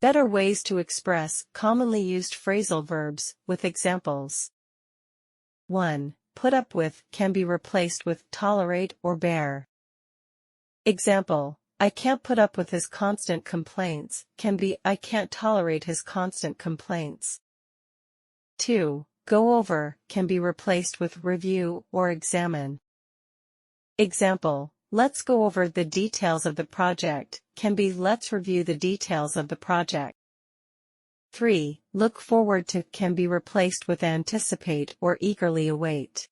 Better ways to express commonly used phrasal verbs with examples. 1. Put up with can be replaced with tolerate or bear. Example: I can't put up with his constant complaints can be I can't tolerate his constant complaints. 2. Go over can be replaced with review or examine. Example: let's go over the details of the project can be let's review the details of the project. 3. Look forward to can be replaced with anticipate or eagerly await.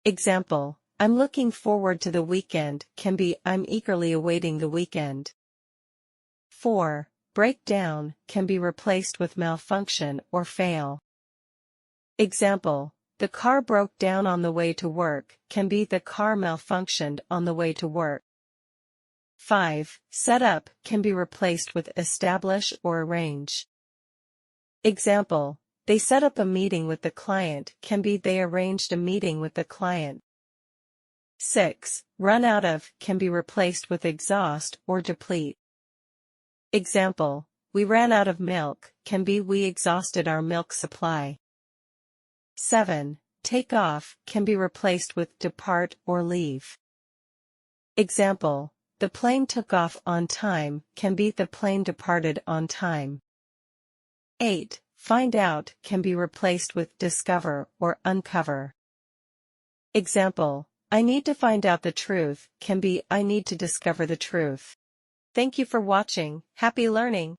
Example: I'm looking forward to the weekend can be I'm eagerly awaiting the weekend. 4. Break down can be replaced with malfunction or fail. Example: the car broke down on the way to work can be the car malfunctioned on the way to work. 5. Set up can be replaced with establish or arrange. Example: they set up a meeting with the client can be they arranged a meeting with the client. 6. Run out of can be replaced with exhaust or deplete. Example: we ran out of milk can be we exhausted our milk supply. 7. Take off can be replaced with depart or leave. Example: the plane took off on time can be the plane departed on time. 8. Find out can be replaced with discover or uncover. Example: I need to find out the truth can be I need to discover the truth. Thank you for watching. Happy learning!